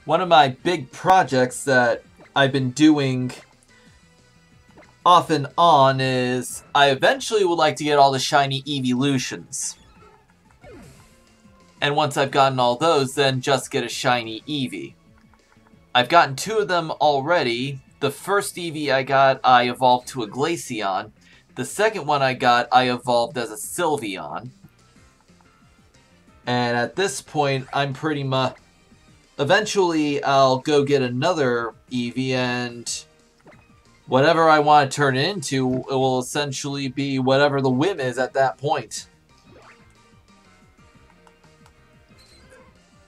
one of my big projects that I've been doing off and on is I eventually would like to get all the shiny evolutions. And once I've gotten all those, then just get a shiny Eevee. I've gotten 2 of them already. The first Eevee I got, I evolved to a Glaceon. The second one I got, I evolved as a Sylveon. And at this point, I'm pretty much... Eventually, I'll go get another Eevee, and whatever I want to turn it into, it will essentially be whatever the whim is at that point.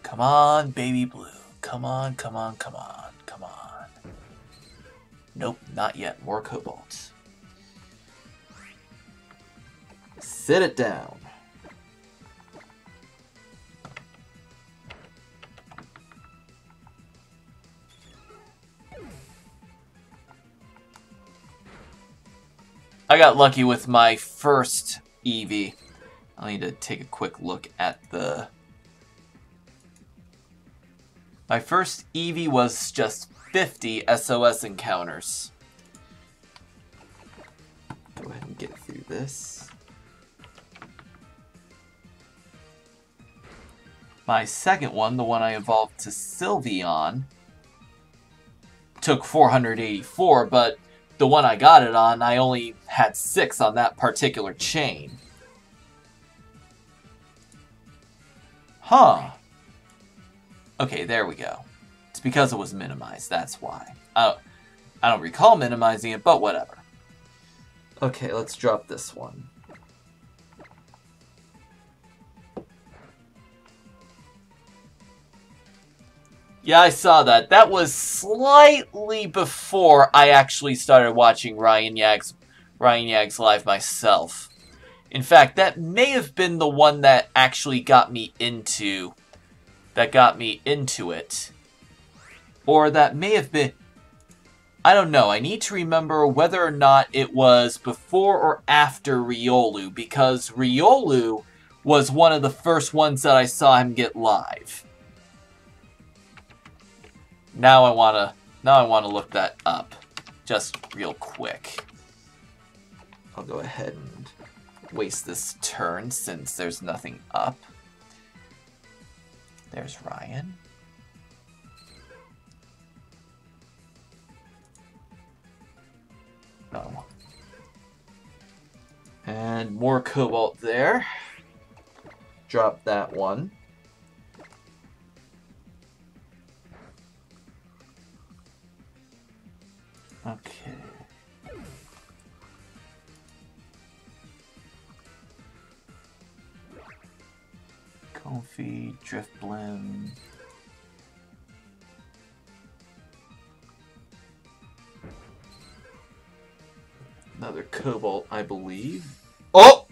Come on, baby blue. Come on, come on, come on, come on. Nope, not yet. More cobalt. Sit it down. I got lucky with my first Eevee. I need to take a quick look at the... My first Eevee was just 50 SOS Encounters. Go ahead and get through this. My second one, the one I evolved to Sylveon, took 484, but the one I got it on, I only had 6 on that particular chain. Huh. Okay, there we go. It's because it was minimized, that's why. I don't recall minimizing it, but whatever. Okay, let's drop this one. Yeah, I saw that. That was slightly before I actually started watching Ryan Yag's live myself. In fact, that may have been the one that actually got me into it. Or that may have been... I don't know. I need to remember whether or not it was before or after Riolu, because Riolu was one of the first ones that I saw him get live. Now I wanna look that up, just real quick. I'll go ahead and waste this turn since there's nothing up. There's Ryan. No. And more cobalt there. Drop that one. Okay. Comfy, Driftblim. Another cobalt, I believe. Oh!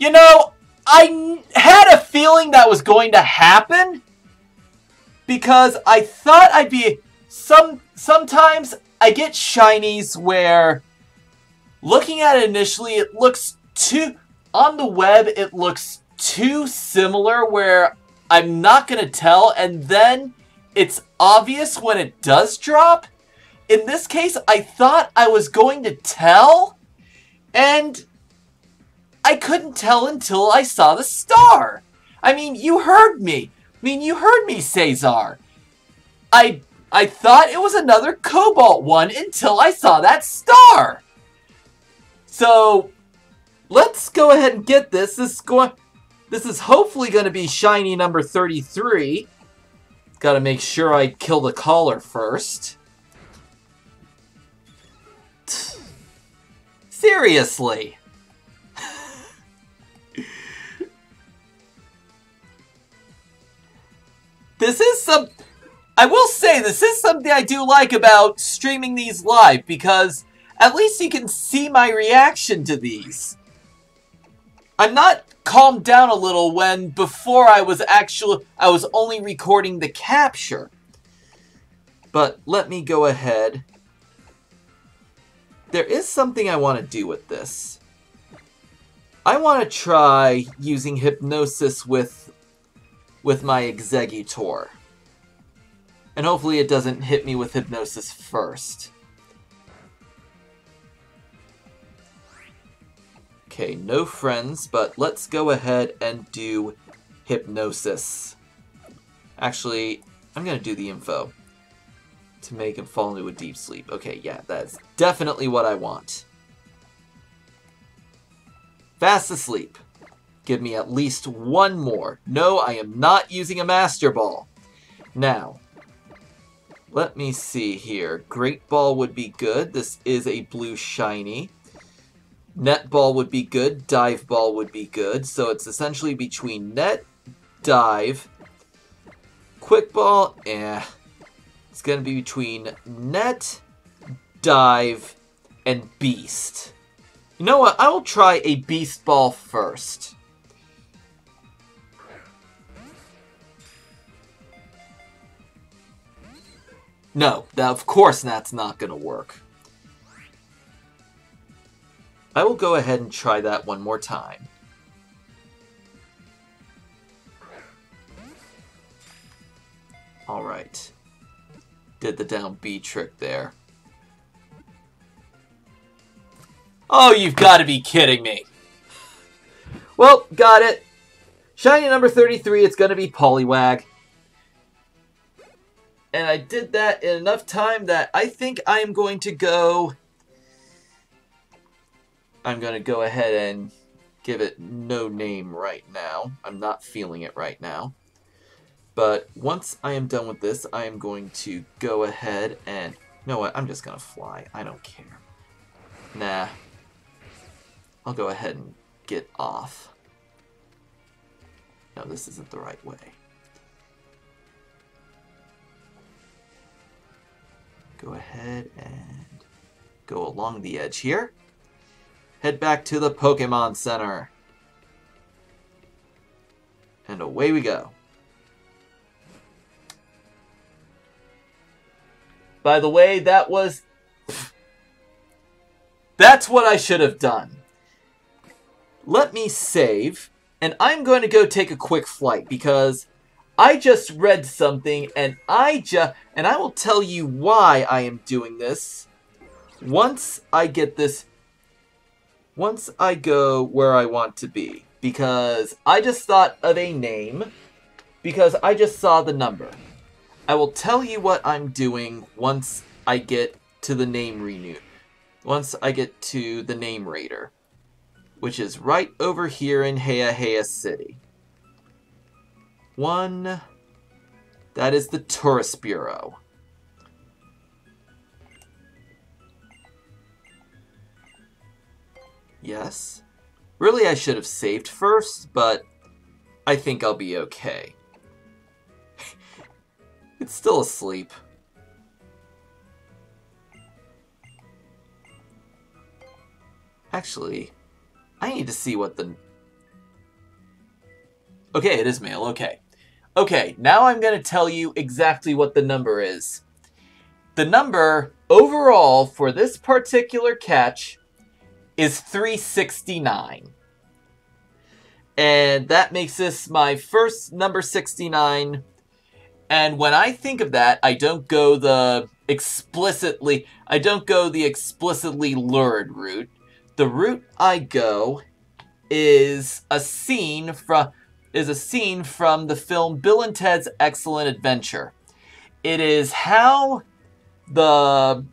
You know, I had a feeling that was going to happen because I thought I'd be... Sometimes I get shinies where, looking at it initially, it looks too... On the web, it looks too similar where I'm not going to tell, and then it's obvious when it does drop. In this case, I thought I was going to tell, and I couldn't tell until I saw the star. I mean, you heard me. Cesar. I thought it was another Cobalt one until I saw that star. So, let's go ahead and get this. This is hopefully going to be shiny number 33. Got to make sure I kill the caller first. Seriously. I will say, this is something I do like about streaming these live, because at least you can see my reaction to these. I'm not calmed down a little when before I was only recording the capture. But let me go ahead. There is something I want to do with this. I want to try using hypnosis with my Exeggutor. And hopefully it doesn't hit me with hypnosis first. Okay, no friends, but let's go ahead and do hypnosis. Actually, I'm going to do the info to make him fall into a deep sleep. Okay, yeah, that's definitely what I want. Fast asleep. Give me at least one more. No, I am not using a Master Ball. Now, let me see here. Great Ball would be good. This is a blue shiny. Net Ball would be good. Dive Ball would be good. So it's essentially between Net, Dive, Quick Ball, it's going to be between Net, Dive, and Beast. You know what? I will try a Beast Ball first. No, of course that's not going to work. I will go ahead and try that one more time. Alright. Did the down B trick there. Oh, you've got to be kidding me. Well, got it. Shiny number 33, it's going to be Poliwag. And I did that in enough time that I think I am going to go... I'm going to go ahead and give it no name right now. I'm not feeling it right now. But once I am done with this, I am going to go ahead and... You know what? I'm just going to fly. I don't care. Nah. I'll go ahead and get off. No, this isn't the right way. Go ahead and go along the edge here. Head back to the Pokémon Center. And away we go. By the way, that was... That's what I should have done. Let me save, and I'm going to go take a quick flight because I just read something, and I will tell you why I am doing this once I get this, once I go where I want to be. Because I just thought of a name, because I just saw the number. I will tell you what I'm doing once I get to the name renew. Once I get to the name raider, which is right over here in Heya City. That is the Tourist Bureau. Yes. Really, I should have saved first, but I think I'll be okay. It's still asleep. Actually, I need to see what the... Okay, it is male, okay. Okay, now I'm going to tell you exactly what the number is. The number, overall, for this particular catch, is 369. And that makes this my first number 69. And when I think of that, I don't go the explicitly lurid route. The route I go is a scene from the film Bill and Ted's Excellent Adventure. It is how the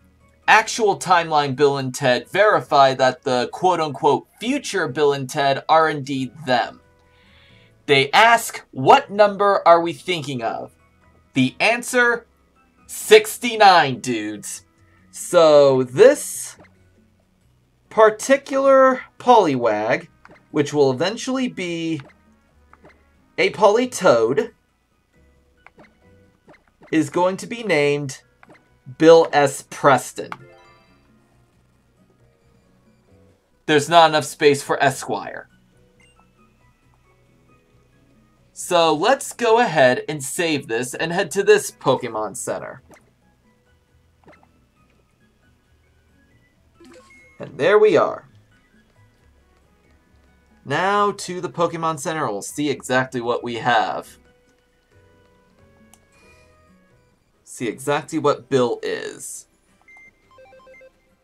actual timeline Bill and Ted verify that the quote-unquote future Bill and Ted are indeed them. They ask, what number are we thinking of? The answer, 69, dudes. So this particular Poliwag, which will eventually be a Politoad, is going to be named Bill S. Preston. There's not enough space for Esquire. So let's go ahead and save this and head to this Pokemon Center. And there we are. Now to the Pokemon Center, and we'll see exactly what we have. See exactly what Bill is.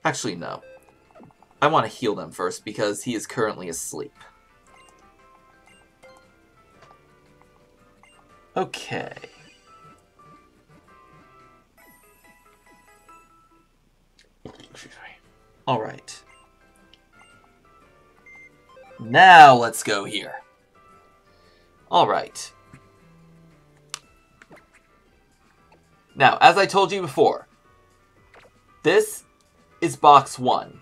Actually, no. I want to heal them first because he is currently asleep. Okay. Alright. Now let's go here. Alright. Now, as I told you before, this is box 1.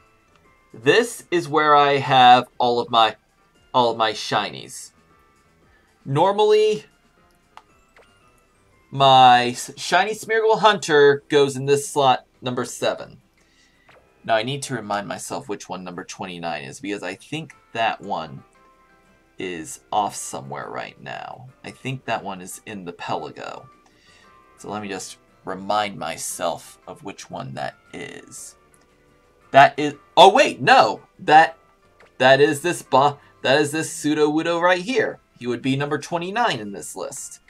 This is where I have all of my shinies. Normally, my shiny Smeargle Hunter goes in this slot number 7. Now, I need to remind myself which one number 29 is, because I think that one is off somewhere right now. I think that one is in the Pelago. So let me just remind myself of which one that is. That is... Oh, wait, no! That is this Sudowoodo right here. He would be number 29 in this list.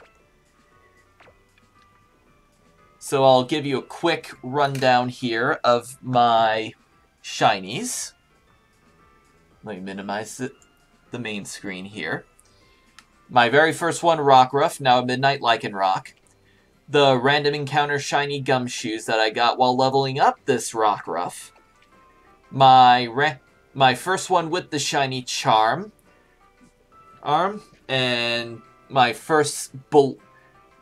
So I'll give you a quick rundown here of my shinies. Let me minimize the main screen here. My very first one, Rockruff, now a Midnight Lycanroc. The random encounter shiny Gumshoes that I got while leveling up this Rockruff. My first one with the shiny Charm. And my first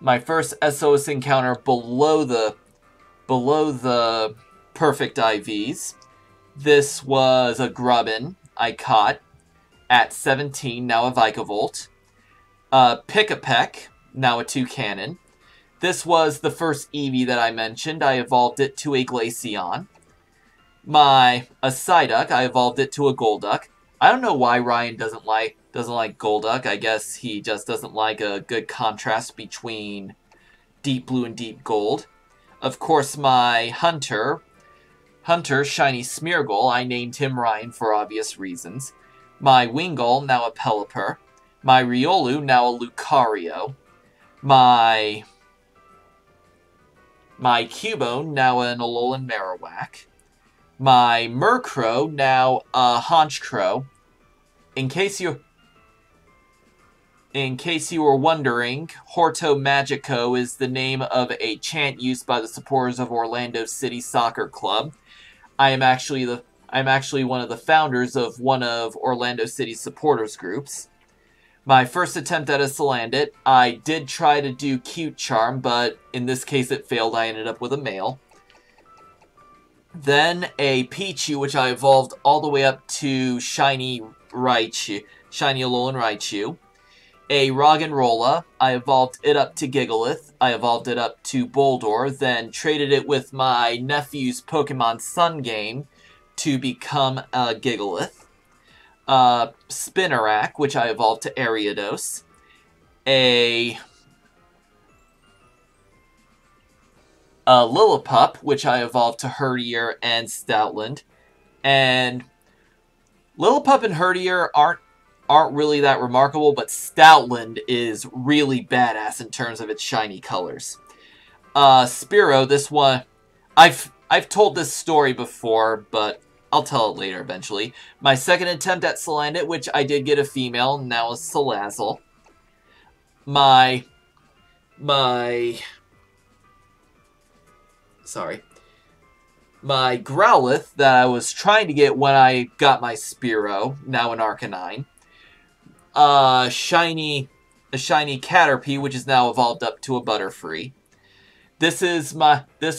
SOS encounter below the perfect IVs. This was a Grubbin I caught at 17, now a Vikavolt. Pick-a-Peck, now a Toucanon. This was the first Eevee that I mentioned. I evolved it to a Glaceon. A Psyduck, I evolved it to a Golduck. I don't know why Ryan doesn't like Golduck. I guess he just doesn't like a good contrast between Deep Blue and Deep Gold. Of course, my Hunter, Shiny Smeargle, I named him Ryan for obvious reasons. My Wingull, now a Pelipper. My Riolu, now a Lucario. My Cubone, now an Alolan Marowak. My Murkrow, now a Honchkrow. In case you were wondering, Horto Magico is the name of a chant used by the supporters of Orlando City Soccer Club. I'm actually one of the founders of one of Orlando City's supporters groups. My first attempt at a Salandit, I did try to do Cute Charm, but in this case it failed. I ended up with a male. Then a Pichu, which I evolved all the way up to Shiny Alolan Raichu. A Roggenrola, I evolved it up to Gigalith. I evolved it up to Boldore, then traded it with my nephew's Pokemon Sun game to become a Gigalith. Spinarak, which I evolved to Ariados. A Lillipup, which I evolved to Herdier and Stoutland. And Lillipup and Herdier aren't really that remarkable, but Stoutland is really badass in terms of its shiny colors. Spearow, this one, I've told this story before, but I'll tell it later eventually. My second attempt at Salandit, which I did get a female, now is Salazzle. My Growlithe that I was trying to get when I got my Spearow, now an Arcanine. A shiny Caterpie, which is now evolved up to a Butterfree. This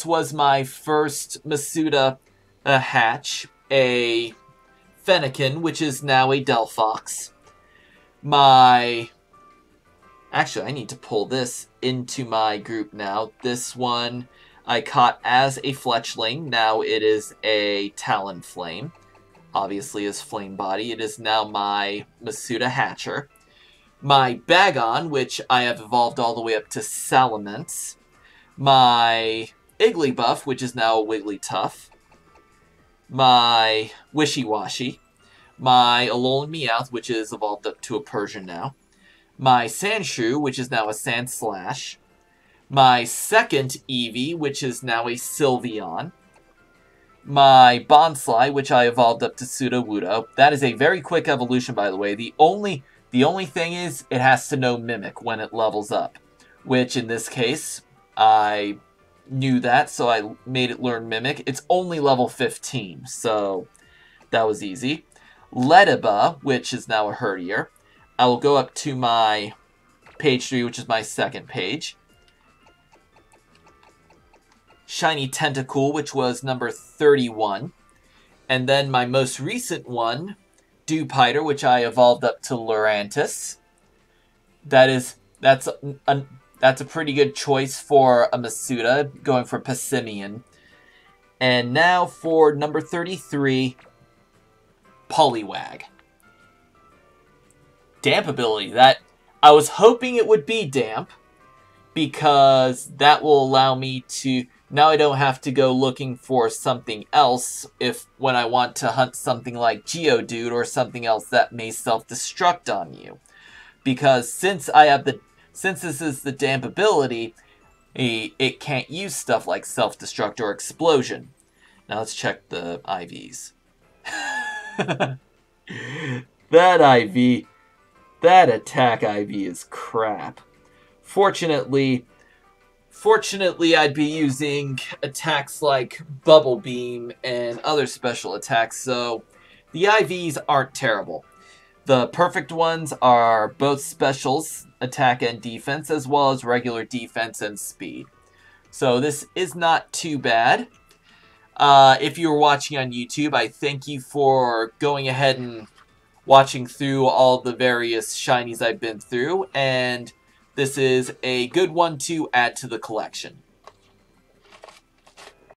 was my first Masuda hatch, a Fennekin, which is now a Delphox. Actually, I need to pull this into my group now. This one I caught as a Fletchling. Now it is a Talonflame. Obviously, as Flame Body. It is now my Masuda Hatcher. My Bagon, which I have evolved all the way up to Salamence. My Igglybuff, which is now a Wigglytuff. My Wishy-Washy. My Alolan Meowth, which is evolved up to a Persian now. My Sandshrew, which is now a Sandslash. My second Eevee, which is now a Sylveon. My Bonsly, which I evolved up to Sudowoodo. That is a very quick evolution, by the way. The only thing is, it has to know Mimic when it levels up. Which, in this case, I knew that, so I made it learn Mimic. It's only level 15, so that was easy. Lediba, which is now a Herdier. I will go up to my page 3, which is my second page. Shiny Tentacool, which was number 31. And then my most recent one, Dewpider, which I evolved up to Lurantis. That's a pretty good choice for a Masuda, going for Passimian. And now for number 33, Poliwag. Damp ability. That I was hoping it would be damp, because that will allow me to... Now I don't have to go looking for something else when I want to hunt something like Geodude or something else that may self-destruct on you. Because since this is the damp ability, it can't use stuff like self-destruct or explosion. Now let's check the IVs. That attack IV is crap. Fortunately, I'd be using attacks like Bubble Beam and other special attacks, so the IVs aren't terrible. The perfect ones are both specials, attack and defense, as well as regular defense and speed. So this is not too bad. If you were watching on YouTube, I thank you for going ahead and watching through all the various shinies I've been through, and this is a good one to add to the collection.